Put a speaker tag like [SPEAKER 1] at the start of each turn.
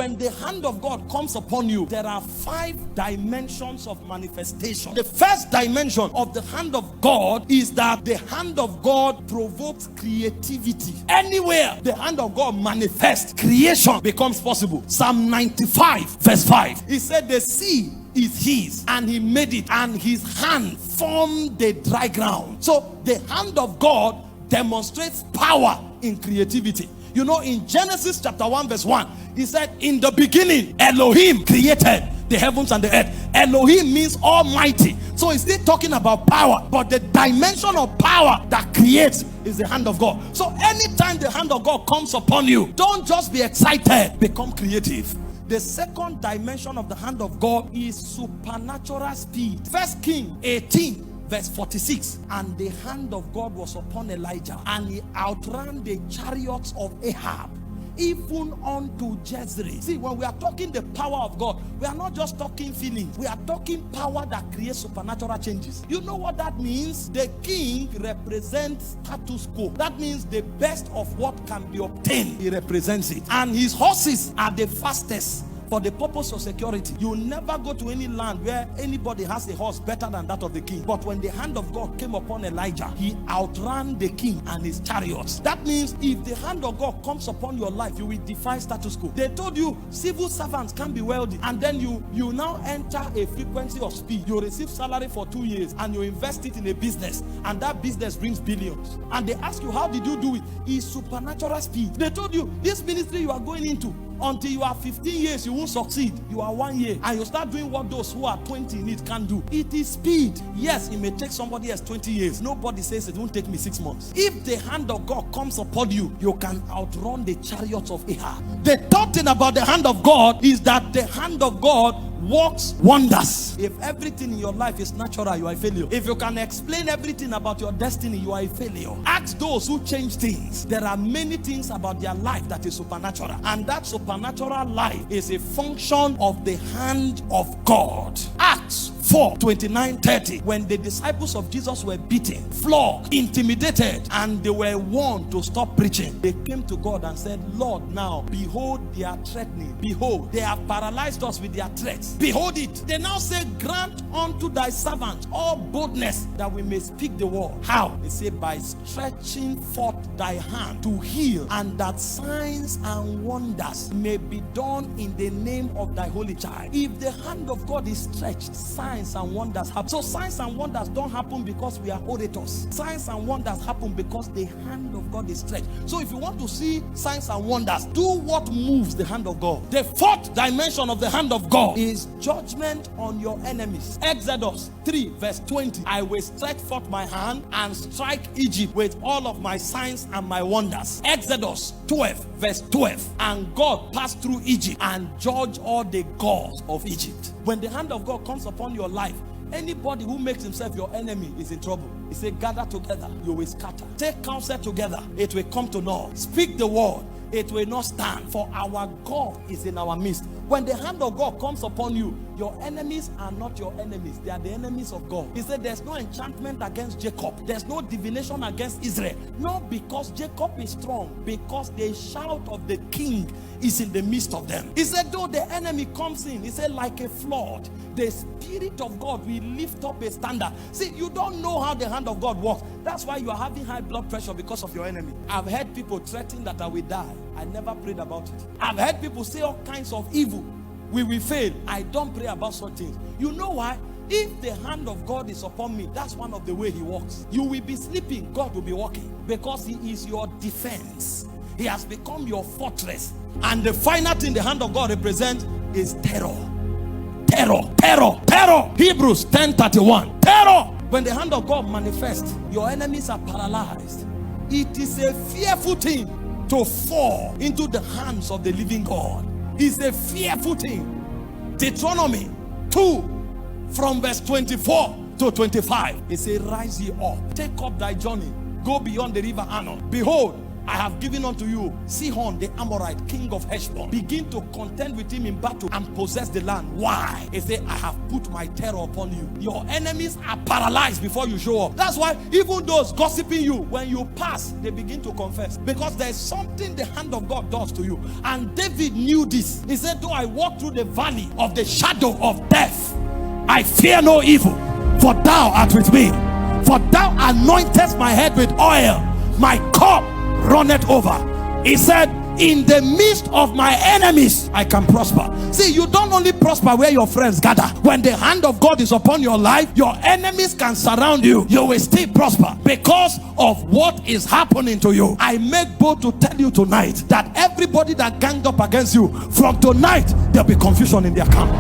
[SPEAKER 1] when the hand of God comes upon you, there are 5 dimensions of manifestation. The first dimension of the hand of God is that the hand of God provokes creativity. Anywhere the hand of God manifests, creation becomes possible. Psalm 95 verse 5. He said the sea is his, and he made it, and his hand formed the dry ground. So the hand of God demonstrates power in creativity. You know, in Genesis chapter 1 verse 1, he said, in the beginning, Elohim created the heavens and the earth. Elohim means almighty. So he's still talking about power, but the dimension of power that creates is the hand of God. So anytime the hand of God comes upon you, don't just be excited, become creative. The second dimension of the hand of God is supernatural speed. 1 Kings 18 verse 46. And the hand of God was upon Elijah, and he outran the chariots of Ahab, even unto Jezreel. See, when we are talking the power of God, we are not just talking feelings. We are talking power that creates supernatural changes. You know what that means? The king represents status quo. That means the best of what can be obtained. He represents it. And his horses are the fastest. For the purpose of security, you never go to any land where anybody has a horse better than that of the king. But when the hand of God came upon Elijah, he outran the king and his chariots. That means if the hand of God comes upon your life, you will defy status quo. They told you civil servants can be wealthy, and then you now enter a frequency of speed. You receive salary for 2 years and you invest it in a business, and that business brings billions. And they ask you, how did you do it? It's supernatural speed. They told you this ministry you are going into, until you are 15 years, you won't succeed. You are 1 year, and you start doing what those who are 20 in it can do. It is speed. Yes, it may take somebody else 20 years. Nobody says it won't take me 6 months. If the hand of God comes upon you, you can outrun the chariots of Ahab. The third thing about the hand of God is that the hand of God works wonders. If everything in your life is natural, you are a failure. If you can explain everything about your destiny, you are a failure. Ask those who change things. There are many things about their life that is supernatural, and that supernatural life is a function of the hand of God. Acts 4:29-30. When the disciples of Jesus were beaten, flogged, intimidated, and they were warned to stop preaching, they came to God and said, Lord, now behold their threatening. Behold, they have paralyzed us with their threats. Behold it. They now say, grant unto thy servant all boldness that we may speak the word. How? They say, by stretching forth thy hand to heal, and that signs and wonders may be done in the name of thy holy child. If the hand of God is stretched, signs and wonders happen. So signs and wonders don't happen because we are orators. Signs and wonders happen because the hand of God is stretched. So if you want to see signs and wonders, do what moves the hand of God. The fourth dimension of the hand of God is judgment on your enemies. Exodus 3 verse 20. I will stretch forth my hand and strike Egypt with all of my signs and my wonders. Exodus 12 verse 12. And God passed through Egypt and judged all the gods of Egypt. When the hand of God comes upon your life, anybody who makes himself your enemy is in trouble. He said, gather together, you will scatter. Take counsel together, it will come to naught. Speak the word, it will not stand. For our God is in our midst. When the hand of God comes upon you, your enemies are not your enemies. They are the enemies of God. He said there's no enchantment against Jacob. There's no divination against Israel. Not because Jacob is strong, because the shout of the king is in the midst of them. He said though the enemy comes in, he said like a flood, the Spirit of God will lift up a standard. See, you don't know how the hand of God works. That's why you are having high blood pressure, because of your enemy. I've heard people threaten that I will die. I never prayed about it. I've heard people say all kinds of evil. We will fail. I don't pray about such things. You know why? If the hand of God is upon me, that's one of the way he works. You will be sleeping, God will be walking, because he is your defense. He has become your fortress. And the final thing the hand of God represents is terror. Terror, terror, terror. Hebrews 10:31. Terror. When the hand of God manifests, your enemies are paralyzed. It is a fearful thing to fall into the hands of the living God. It's a fearful thing. Deuteronomy 2 from verse 24 to 25. It says, rise ye up, take up thy journey, go beyond the river Arnon. Behold, I have given unto you Sihon the Amorite, king of Heshbon. Begin to contend with him in battle and possess the land. Why? He said, I have put my terror upon you. Your enemies are paralyzed before you show up. That's why even those gossiping you, when you pass, they begin to confess, because there's something the hand of God does to you. And David knew this. He said, though I walk through the valley of the shadow of death, I fear no evil, for thou art with me. For thou anointest my head with oil, my cup runneth over. He said, in the midst of my enemies I can prosper. See, you don't only prosper where your friends gather. When the hand of God is upon your life, your enemies can surround you. You will still prosper because of what is happening to you. I make bold to tell you tonight that everybody that ganged up against you, from tonight there'll be confusion in their camp.